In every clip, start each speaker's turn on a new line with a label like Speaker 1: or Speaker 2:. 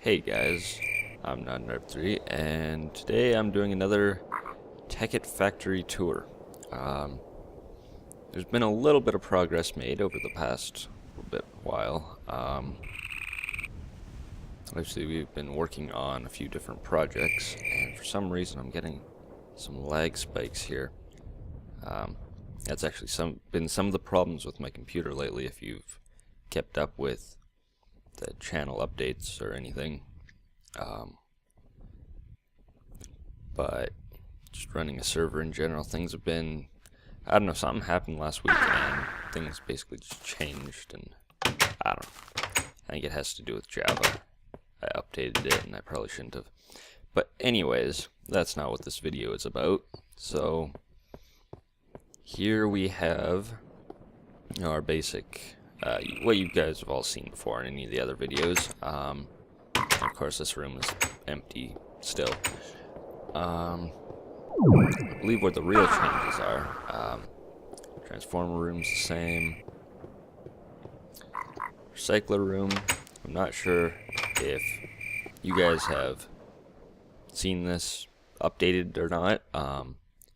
Speaker 1: Hey guys, I'm Not3, and today I'm doing another Tekkit factory tour. There's been a little bit of progress made over the past while. Obviously we've been working on a few different projects, and for some reason I'm getting some lag spikes here. That's actually been some of the problems with my computer lately, if you've kept up with the channel updates or anything. But just running a server in general, things have been, I don't know, something happened last week and things basically just changed, and I don't know. I think it has to do with Java. I updated it and I probably shouldn't have. But anyways, that's not what this video is about. So here we have our basic, what you guys have all seen before in any of the other videos. Of course, this room is empty still. I believe where the real changes are. Transformer room's the same. Recycler room, I'm not sure if you guys have seen this updated or not. I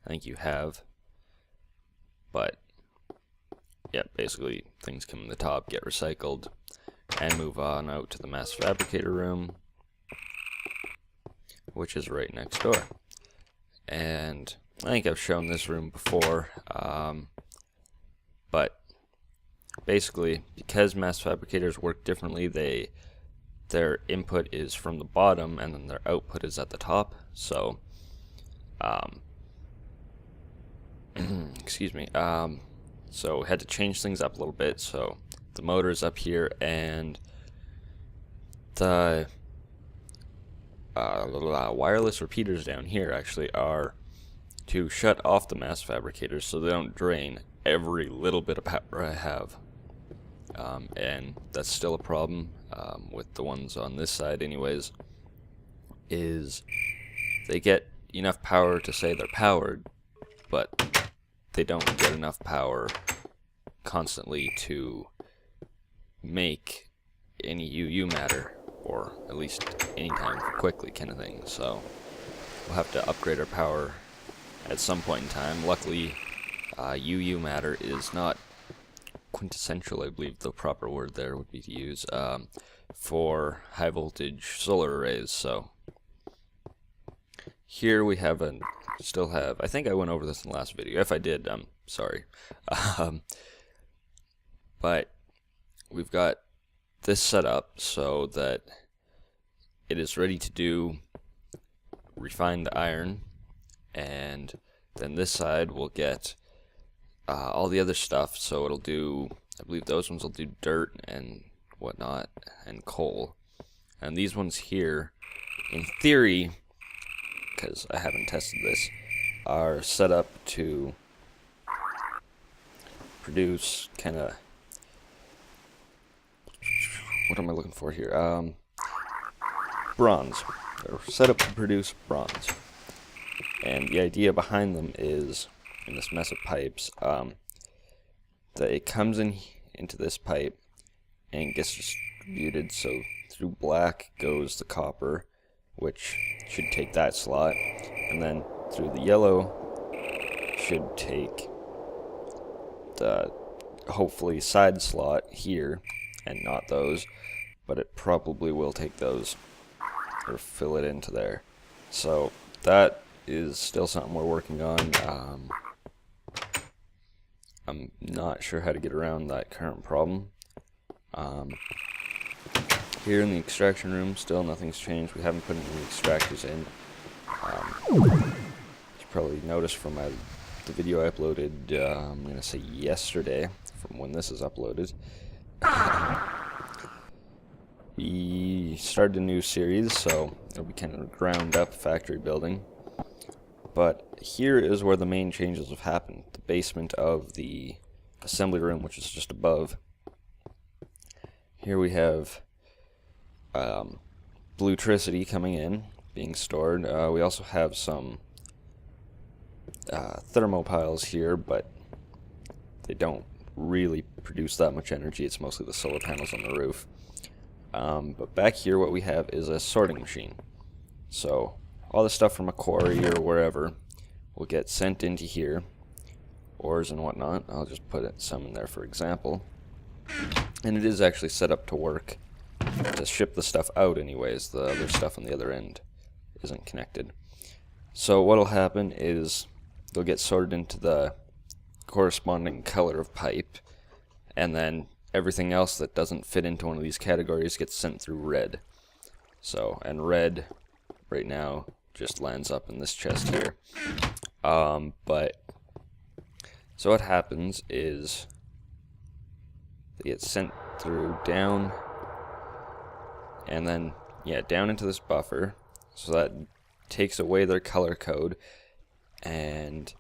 Speaker 1: think you have. But yeah, basically things come in the top, get recycled, and move on out to the mass fabricator room, which is right next door. And I think I've shown this room before, but basically, because mass fabricators work differently, their input is from the bottom and then their output is at the top. So excuse me, so had to change things up a little bit. So the motor's up here, and the little wireless repeaters down here actually are to shut off the mass fabricators so they don't drain every little bit of power I have. And that's still a problem with the ones on this side anyways, is they get enough power to say they're powered, but they don't get enough power constantly to make any UU matter, or at least anytime quickly kind of thing. So we'll have to upgrade our power at some point in time. Luckily, UU matter is not quintessential, I believe the proper word there would be to use, for high voltage solar arrays. So here we have I think I went over this in the last video. If I did, I'm sorry. But we've got this set up so that it is ready to do refined iron, and then this side will get all the other stuff. So it'll do, I believe those ones will do dirt and whatnot and coal, and these ones here, in theory, because I haven't tested this, are set up to produce kind of, what am I looking for here? Bronze. They're set up to produce bronze. And the idea behind them is, in this mess of pipes, that it comes into this pipe and gets distributed. So through black goes the copper, which should take that slot, and then through the yellow should take the hopefully side slot here, and not those, but it probably will take those or fill it into there. So that is still something we're working on. I'm not sure how to get around that current problem. Here in the extraction room, still nothing's changed. We haven't put any extractors in. You probably noticed from the video I uploaded, I'm going to say yesterday, from when this is uploaded. We started a new series, so it'll be kind of ground up factory building. But here is where the main changes have happened. The basement of the assembly room, which is just above. Here we have bluetricity coming in, being stored. We also have some thermopiles here, but they don't really produce that much energy. It's mostly the solar panels on the roof. But back here what we have is a sorting machine. So all the stuff from a quarry or wherever will get sent into here, ores and whatnot. I'll just put some in there for example. And it is actually set up to work to ship the stuff out anyways. The other stuff on the other end isn't connected. So what'll happen is they'll get sorted into the corresponding color of pipe, and then everything else that doesn't fit into one of these categories gets sent through red. So, and red right now just lands up in this chest here. But so what happens is they get sent through down, and then down into this buffer. So that takes away their color code and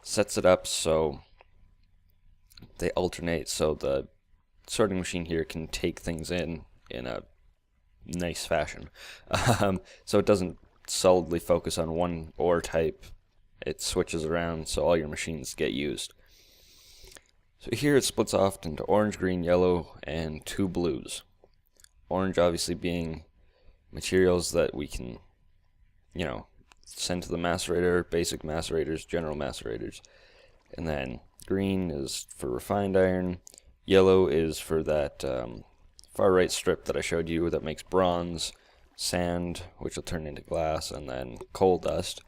Speaker 1: sets it up so they alternate, so the sorting machine here can take things in a nice fashion. So it doesn't solidly focus on one ore type. It switches around so all your machines get used. So here it splits off into orange, green, yellow, and 2 blues. Orange obviously being materials that we can, send to the macerator, basic macerators, general macerators. And then green is for refined iron. Yellow is for that far right strip that I showed you that makes bronze, sand, which will turn into glass, and then coal dust.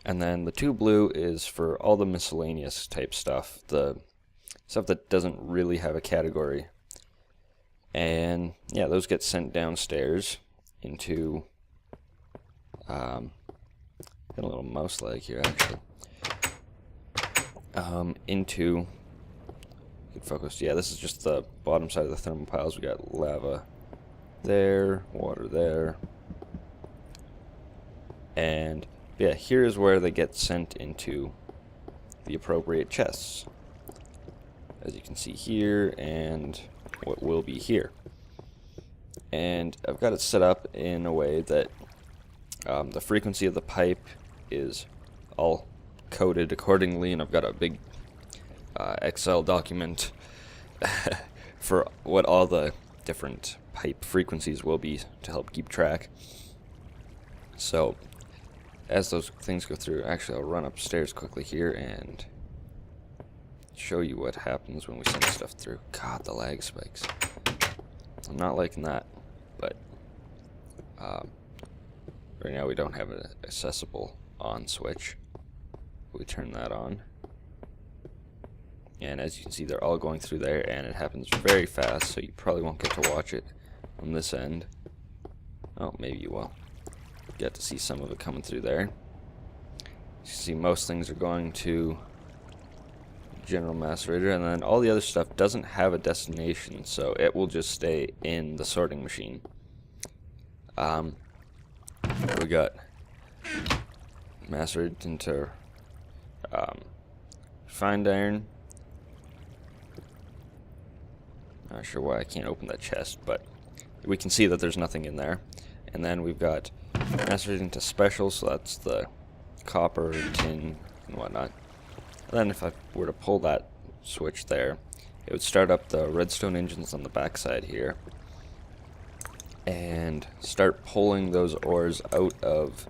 Speaker 1: And then the 2 blue is for all the miscellaneous type stuff, the stuff that doesn't really have a category. And those get sent downstairs into got a little mouse lag here actually. Into good focus. This is just the bottom side of the thermal piles. We got lava there, water there, and here is where they get sent into the appropriate chests, as you can see here, and what will be here. And I've got it set up in a way that the frequency of the pipe is all coded accordingly, and I've got a big Excel document for what all the different pipe frequencies will be to help keep track. So as those things go through, actually I'll run upstairs quickly here and show you what happens when we send stuff through. God, the lag spikes. I'm not liking that, but right now we don't have an accessible on switch. We turn that on, and as you can see, they're all going through there, and it happens very fast, so you probably won't get to watch it on this end. Oh, maybe you will. Get to see some of it coming through there. You see most things are going to general macerator, and then all the other stuff doesn't have a destination, so it will just stay in the sorting machine. We got macerated into refined iron. Not sure why I can't open that chest, but we can see that there's nothing in there. And then we've got macerated into special, so that's the copper, tin, and whatnot. And then if I were to pull that switch there, it would start up the redstone engines on the backside here and start pulling those ores out of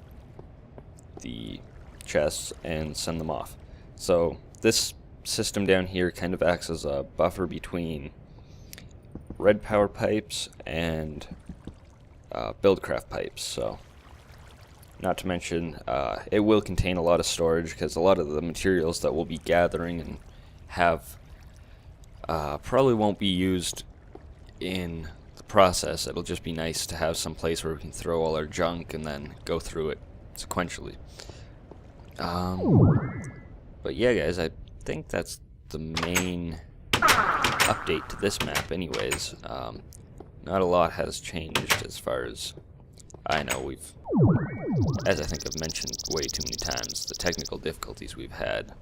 Speaker 1: the chests and send them off. So this system down here kind of acts as a buffer between red power pipes and buildcraft pipes. So not to mention it will contain a lot of storage, because a lot of the materials that we'll be gathering and have probably won't be used in the process. It'll just be nice to have some place where we can throw all our junk and then go through it sequentially. But yeah, guys, I think that's the main update to this map anyways. Not a lot has changed as far as I know. As I think I've mentioned way too many times, the technical difficulties we've had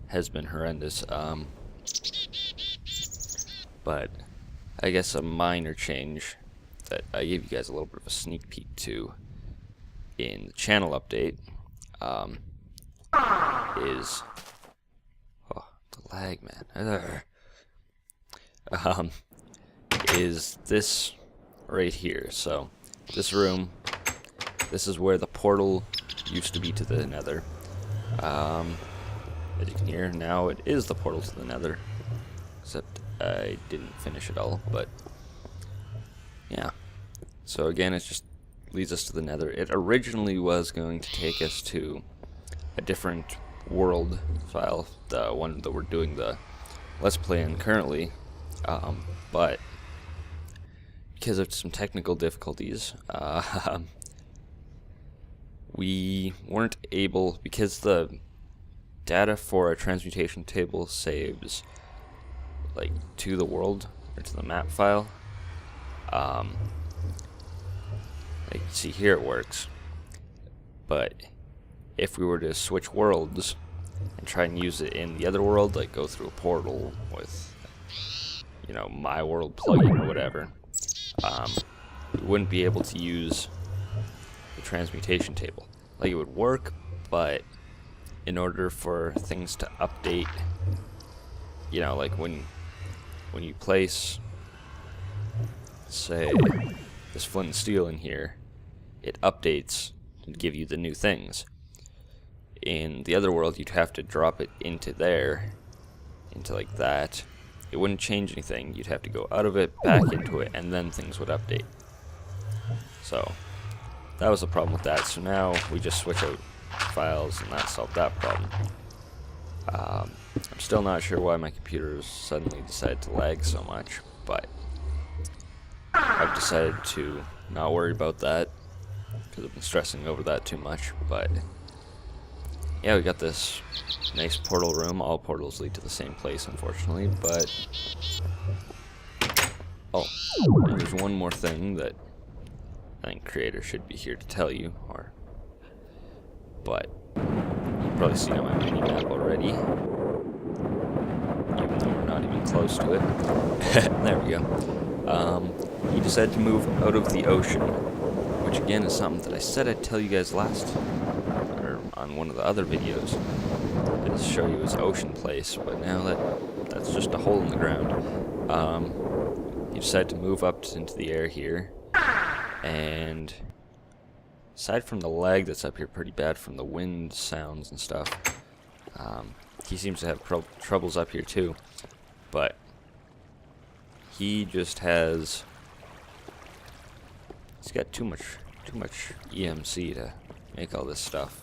Speaker 1: has been horrendous. But I guess a minor change that I gave you guys a little bit of a sneak peek to in the channel update is the lag, man. Is this right here. So this room, this is where the portal used to be to the nether. As you can hear, now it is the portal to the nether. Except I didn't finish it all, but yeah. So again, it just leads us to the nether. It originally was going to take us to a different world file, the one that we're doing the Let's Play in currently, but because of some technical difficulties, we weren't able, because the data for a transmutation table saves like to the world or to the map file. Like you see here it works, but if we were to switch worlds and try and use it in the other world, like go through a portal with, you know, my world plugin or whatever, we wouldn't be able to use the transmutation table. Like, it would work, but in order for things to update, you know, like when you place, say, this flint and steel in here, it updates to give you the new things. In the other world, you'd have to drop it into there, into like that. It wouldn't change anything. You'd have to go out of it, back into it, and then things would update. So that was the problem with that. So now we just switch out files, and that solved that problem. I'm still not sure why my computer suddenly decided to lag so much, but I've decided to not worry about that because I've been stressing over that too much. But yeah, we got this nice portal room. All portals lead to the same place, unfortunately, but oh, and there's one more thing that I think creator should be here to tell you, but you've probably seen on my mini map already, even though we're not even close to it. There we go. He decided to move out of the ocean, which again is something that I said I'd tell you guys last, or on one of the other videos, to show you his ocean place, but now that's just a hole in the ground. He decided to move up into the air here, and aside from the lag that's up here pretty bad from the wind sounds and stuff, he seems to have troubles up here too, but he just has, he's got too much EMC to make all this stuff.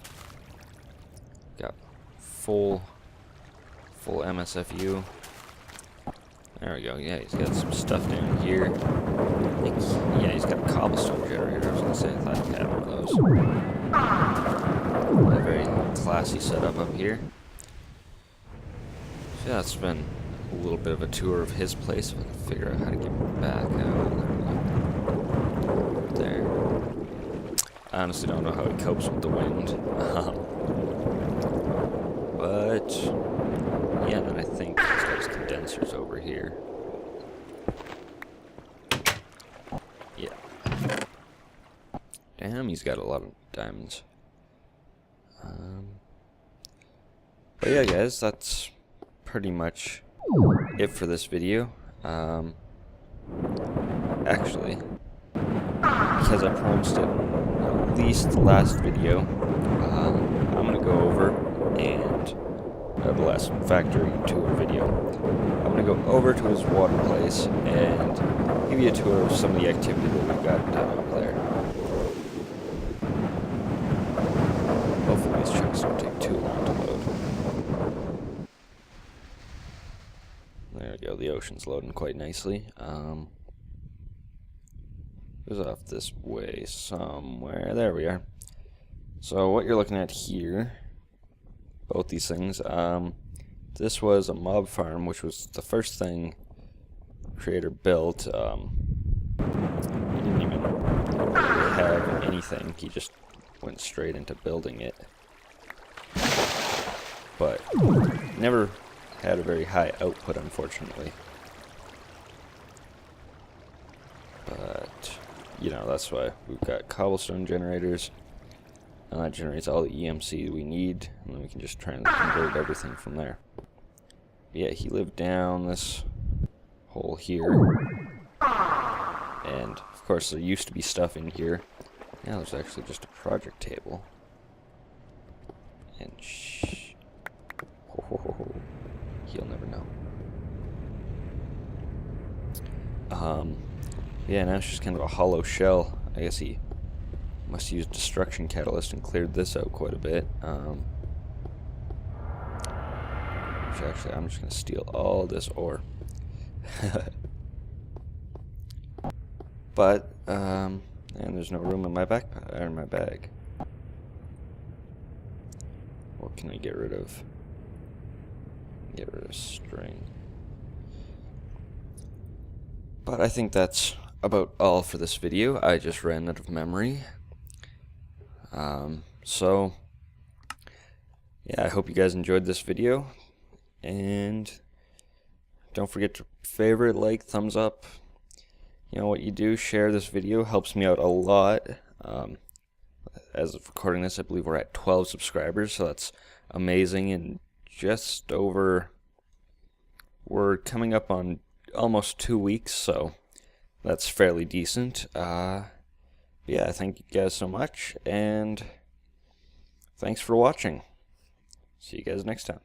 Speaker 1: Got full MSFU. There we go. Yeah, he's got some stuff down here. Yeah, he's got a cobblestone generator. I was gonna say, I thought he had one of those. A very classy setup up here. So yeah, it's been a little bit of a tour of his place. If I can figure out how to get back out there. I honestly don't know how he copes with the wind. But yeah, then I think he's got his condensers over here. Yeah. Damn, he's got a lot of diamonds. But yeah, guys, that's pretty much it for this video. Actually, because I promised it at least the last video, I'm gonna go over and the last factory tour video. I'm gonna go over to his water place and give you a tour of some of the activity that we've got done up there. Hopefully these chunks don't take too long to load. There we go, the ocean's loading quite nicely. Goes off this way somewhere. There we are. So what you're looking at here, both these things, this was a mob farm, which was the first thing creator built. He didn't even really have anything, he just went straight into building it. But never had a very high output, unfortunately. But you know, that's why we've got cobblestone generators, and that generates all the EMC we need, and then we can just try and convert everything from there. Yeah, he lived down this hole here, and Of course, there used to be stuff in here. Now there's actually just a project table. And shh. He'll never know. Yeah, now it's just kind of a hollow shell. I guess he must use destruction catalyst and cleared this out quite a bit. Which actually, I'm just gonna steal all this ore. But and there's no room in my backpack or in my bag. What can I get rid of? Get rid of string. But I think that's about all for this video. I just ran out of memory. So yeah, I hope you guys enjoyed this video, and don't forget to favorite, like, thumbs up. You know what you do, share this video, helps me out a lot. As of recording this, I believe we're at 12 subscribers, so that's amazing. And just over, we're coming up on almost 2 weeks, so that's fairly decent. Yeah, thank you guys so much, and thanks for watching. See you guys next time.